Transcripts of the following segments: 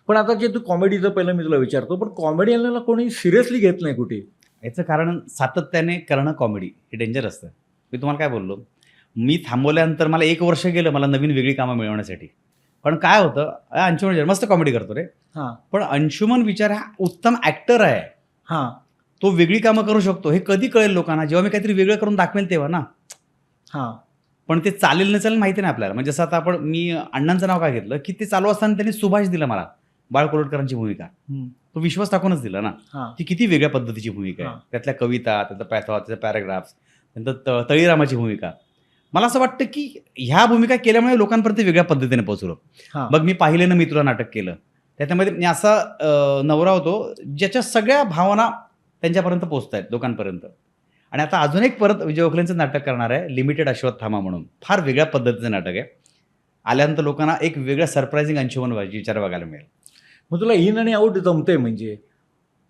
पण आता जे तू कॉमेडीचं पहिलं मी तुला विचारतो, पण कॉमेडियनला कोणी सिरियसली घेत नाही कुठे. याचं कारण सातत्याने करणं कॉमेडी हे डेंजर असतं. मी तुम्हाला काय बोललो, मी थांबवल्यानंतर मला 1 वर्ष गेलं मला नवीन वेगळी कामं मिळवण्यासाठी. पण काय होतं, अंशुमन विचार मस्त कॉमेडी करतो रे. हां, पण अंशुमन विचार हा उत्तम ॲक्टर आहे. हां, तो वेगळी कामं करू शकतो. हे कधी कळेल लोकांना? जेव्हा मी काहीतरी वेगळं करून दाखवेल तेव्हा ना. हां. पण ते चालेल न चालेल माहिती नाही आपल्याला. म्हणजे जसं आता मी अण्णांचं नाव काय घेतलं, की ते चालू असताना त्यांनी सुभाष दिला मला, बाळ कोल्हटकरांची भूमिका. हं. तो विश्वास टाकूनच दिला ना. हां, ती किती वेगळ्या पद्धतीची भूमिका आहे. हां. त्यातल्या कविता, त्याचा पॅथॉ, त्याचे पॅराग्राफ्स, नंतर तळीरामाची भूमिका. मला असं वाटतं, की ह्या भूमिका केल्यामुळे लोकांपर्यंत वेगळ्या पद्धतीने पोहोचलो. हां. बघ मी पाहिले ना मी तुला नाटक केलं. त्याच्यामध्ये मी असा नवरा होतो, ज्याच्या सगळ्या भावना त्यांच्यापर्यंत पोहोचतायत लोकांपर्यंत. आणि आता अजून एक परत विजय गोखलेंचं नाटक करणार आहे, लिमिटेड अश्वत्थामा म्हणून. फार वेगळ्या पद्धतीचं नाटक आहे. आल्यानंतर लोकांना एक वेगळं सरप्रायझिंग अंशुमन विचार बघायला मिळेल. मग तुला इन आणि आऊट जमतंय म्हणजे?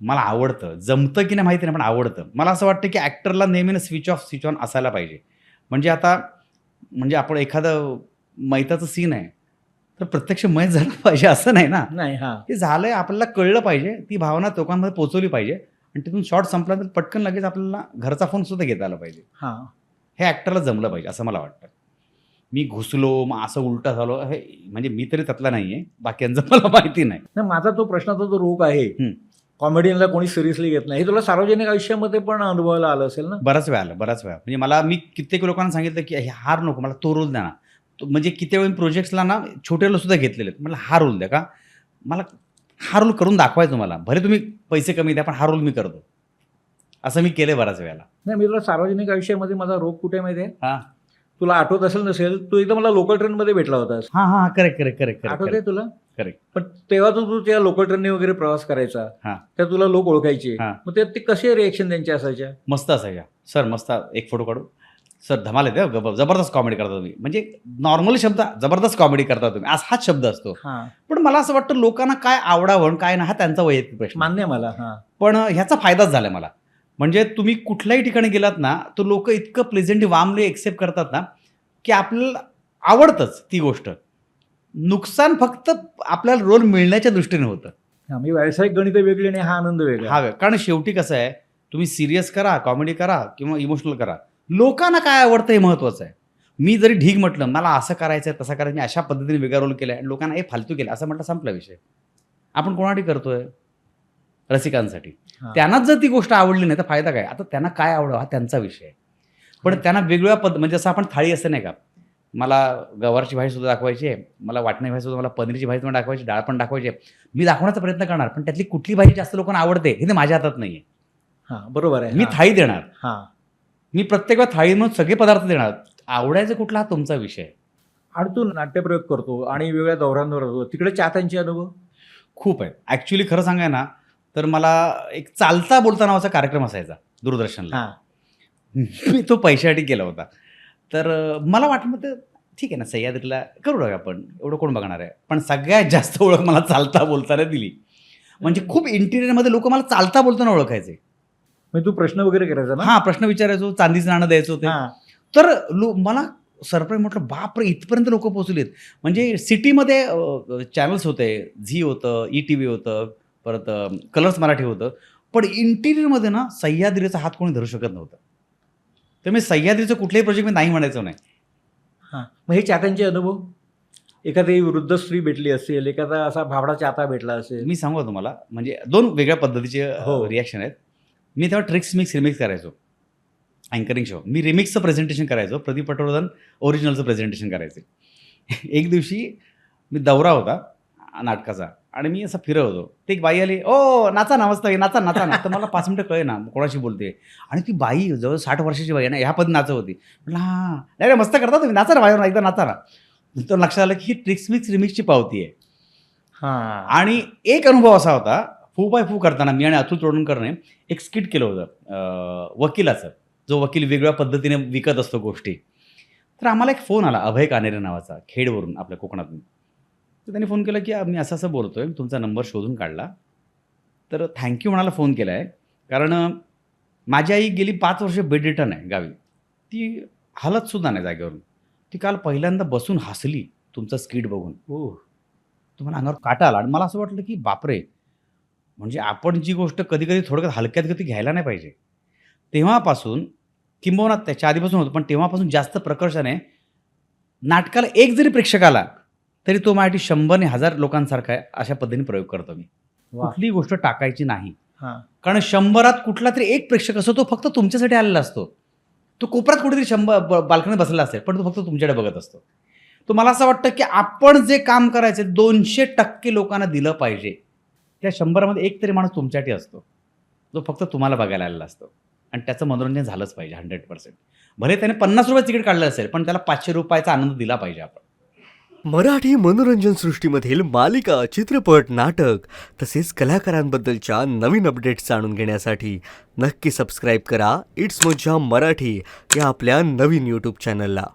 मला आवडतं. जमतं की नाही माहिती नाही, पण आवडतं. मला असं वाटतं की ॲक्टरला नेहमी स्विच ऑफ, स्विच ऑन असायला पाहिजे. म्हणजे आता आपण एखादं मैताचं सीन आहे, तर प्रत्यक्ष मैत झालं पाहिजे असं नाही ना. नाही. हां. ते झालंय आपल्याला कळलं पाहिजे. ती भावना लोकांमध्ये पोहोचवली पाहिजे आणि तिथून शॉट संपला तर पटकन लगेच आपल्याला घरचा फोन सुद्धा घेता आला पाहिजे. हां. हे ॲक्टरला जमलं पाहिजे असं मला वाटतं. मी घुसलो, मग असं उलटा झालो, हे म्हणजे मी तरी त्यातला नाही आहे. बाकीयांचं मला माहिती नाही. नाही, माझा तो प्रश्नाचा जो रोग आहे, हं. कॉमेडियनला कोणी सिरियसली घेत नाही, हे तुला सार्वजनिक आयुष्यामध्ये पण अनुभवायला आलं असेल ना? बराच वेळा आलं, बराच वेळा. म्हणजे मी कित्येक लोकांना सांगितलं, की हे हा नको, मला तो रोल द्या ना. म्हणजे किती वेळ प्रोजेक्ट्सला ना छोटे रोल सुद्धा घेतलेले आहेत. मला हा रोल द्या का? मला हा रोल करून दाखवायचा मला. भले तुम्ही पैसे कमी द्या, पण हा रोल मी करतो. असं मी केलंय बऱ्याच वेळेला. नाही, मी तुला सार्वजनिक आयुष्यामध्ये माझा रोग कुठे माहिती आहे? हां. तुला आठवत असेल नसेल, तू एकदा मला लोकल ट्रेनमध्ये भेटला होतास. हां. करेक्ट. आठवतंय तुला? करेक्ट. पण तेव्हा तू त्या लोकल ट्रेनने वगैरे प्रवास करायचा. हां. त्या तुला लोक ओळखायचे. हां. मग ते कसे रिएक्शन त्यांच्या असायच्या? मस्त असायच्या. सर मस्त एक फोटो काढू. सर धमाल येते हो, जबरदस्त कॉमेडी करता तुम्ही. म्हणजे नॉर्मल शब्द जबरदस्त कॉमेडी करता तुम्ही, हाच शब्द असतो. हां. पण मला असं वाटतं लोकांना काय आवडावं काय नाही हा त्यांचा वैयक्तिक प्रश्न. मान्य आहे मला. हां. पण ह्याचा फायदाच झाला मला. म्हणजे तुम्ही कुठल्याही ठिकाणी गेलात ना, तर लोकं इतकं प्लेझेंटली वार्मली एक्सेप्ट करतात ना, की आपल्याला आवडतंच ती गोष्ट. नुकसान फक्त आपल्याला रोल मिळण्याच्या दृष्टीने होतं. हां, म्हणजे व्यावसायिक गणितं वेगळी आणि हा आनंद वेगळा. कारण शेवटी कसं आहे, तुम्ही सीरियस करा, कॉमेडी करा किंवा इमोशनल करा. लोकांना काय आवडतं हे महत्त्वाचं आहे. मी जरी ढीग म्हटलं, मला असं करायचं आहे, तसं करायचं, मी अशा पद्धतीने वेगळा रोल केला आहे, लोकांना हे फालतू केलं असं म्हटलं संपला विषय. आपण कोणासाठी करतोय? रसिकांसाठी. हां. त्यांनाच जर ती गोष्ट आवडली नाही तर फायदा काय? आता त्यांना काय आवडावं हा त्यांचा विषय आहे. पण त्यांना वेगवेगळ्या म्हणजे जसं आपण थाळी असते नाही का, मला गवारची भाजीसुद्धा दाखवायची आहे, मला वाटणी भाजीसुद्धा, मला पनीरची भाजी पण दाखवायची, डाळ पण दाखवायची आहे. मी दाखवण्याचा प्रयत्न करणार, पण त्यातली कुठली भाजी जास्त लोकांना आवडते हे ते माझ्या हातात नाही आहे. हां, बरोबर आहे. मी हां. थाळी देणार. हां. मी प्रत्येक वेळा थाळीमधून सगळे पदार्थ देणार. आवडायचं कुठला हा तुमचा विषय आहे. आणि तू नाट्यप्रयोग करतो आणि वेगवेगळ्या दौऱ्यांवर होतो. तिकडे चाहत्यांचे अनुभव? खूप आहे. ॲक्च्युली खरं सांगाय ना, तर मला एक चालता बोलता नावाचा कार्यक्रम असायचा दूरदर्शनला. हां. मी तो पैशासाठी केला होता. तर मला वाटलं तर ठीक आहे ना, सह्याद्रीला करू नका आपण, एवढं कोण बघणार आहे. पण सगळ्यात जास्त ओळख मला चालता बोलताना दिली. म्हणजे खूप इंटिरियरमध्ये लोकं मला चालता बोलताना ओळखायचे. म्हणजे तू प्रश्न वगैरे करायचा ना? हां, प्रश्न विचारायचो, चांदीचं नाणं द्यायचो ते. हां. तर मला सरप्राईज म्हटलं, बापरे! इथपर्यंत लोकं पोहोचलेत. म्हणजे सिटीमध्ये चॅनल्स होते, झी होतं, ई-टीव्ही होतं, परत कलर्स मराठी होतं. पण इंटिरियरमध्ये ना सह्याद्रीचा हात कोणी धरू शकत नव्हतं. तर मी सह्याद्रीचं कुठल्याही प्रोजेक्ट मी नाही म्हणायचो नाही. हां. मग हे चाहत्यांचे अनुभव? एखादी वृद्ध स्त्री भेटली असेल, एखादा असा भाबडा चाहता भेटला असेल. मी सांगू का तुम्हाला, म्हणजे 2 वेगळ्या पद्धतीचे हो. रिॲक्शन आहेत. मी तेव्हा ट्रिक्स मिक्स रिमिक्स करायचो. Anchoring show. मी रिमिक्सचं प्रेझेंटेशन करायचो. प्रदीप पटवर्धन ओरिजिनलचं प्रेझेंटेशन करायचे. एक दिवशी मी दौरा होता नाटकाचा आणि मी असं फिरत होतो. ते एक बाई आली, "ओ नाचा ना, मस्त नाचा ना." तर मला 5 मिनिटं कळेना कोणाशी बोलते आणि ती बाई जवळ 60 वर्षाची बाई आहे ना, ह्या पद्धतीने नाचत होती. म्हटलं, "हां, नाही मस्त करता तुम्ही, नाचा ना माझ्यावर एकदा नाचा ना." तर लक्षात आलं की ही ट्रिक्स मिक्स रिमिक्सची पावती आहे. हां. आणि एक अनुभव असा होता, फू बाय फू करताना मी आणि अतुल तोडणकरने एक स्किट केलं होतं वकिलाचं, जो वकील वेगवेगळ्या पद्धतीने विकत असतो गोष्टी. तर आम्हाला एक फोन आला अभय कानेरे नावाचा, खेडवरून आपल्या कोकणातून. तर त्यांनी फोन केला की मी असं बोलतोय, तुमचा नंबर शोधून काढला. तर थँक्यू म्हणायला फोन केला आहे. कारण माझी आई गेली 5 वर्ष बेडरिटन आहे गावी. ती हलतसुद्धा नाही जागेवरून. ती काल पहिल्यांदा बसून हसली तुमचा स्किट बघून. ओह! तुम्हाला अंगावर काटा आला आणि मला असं वाटलं की बापरे, म्हणजे आपण जी गोष्ट कधी कधी थोडक्यात हलक्यात गती घ्यायला नाही पाहिजे. तेव्हापासून, किंबहुना त्याच्या आधीपासून होतं, पण तेव्हापासून जास्त प्रकर्षाने नाटकाला एक जरी प्रेक्षक आला तरी तो माझ्यासाठी 100 आणि 1000 लोकांसारखा आहे, अशा पद्धतीने प्रयोग करतो मी. वा. कुठलीही गोष्ट टाकायची नाही. हां. कारण 100त कुठला तरी एक प्रेक्षक असतो, तो फक्त तुमच्यासाठी आलेला असतो. तो कोपऱ्यात कुठेतरी 100 बाल्कनीत बसलेला असेल, पण तो फक्त तुमच्याकडे बघत असतो. तर मला असं वाटतं की आपण जे काम करायचं 200% लोकांना दिलं पाहिजे. त्या 100 मध्ये एक तरी माणूस तुमच्यासाठी असतो, जो फक्त तुम्हाला बघायला आलेला असतो आणि त्याचं मनोरंजन झालंच पाहिजे 100%. भले त्याने ₹50 तिकीट काढलं असेल, पण त्याला ₹500 आनंद दिला पाहिजे आपण. मराठी मनोरंजन सृष्टीमधील मालिका, चित्रपट, नाटक तसेच कलाकारांबद्दलच्या नवीन अपडेट्स जाणून घेण्यासाठी नक्की सबस्क्राईब करा इट्स मज्जा मराठी या आपल्या नवीन यूट्यूब चॅनलला.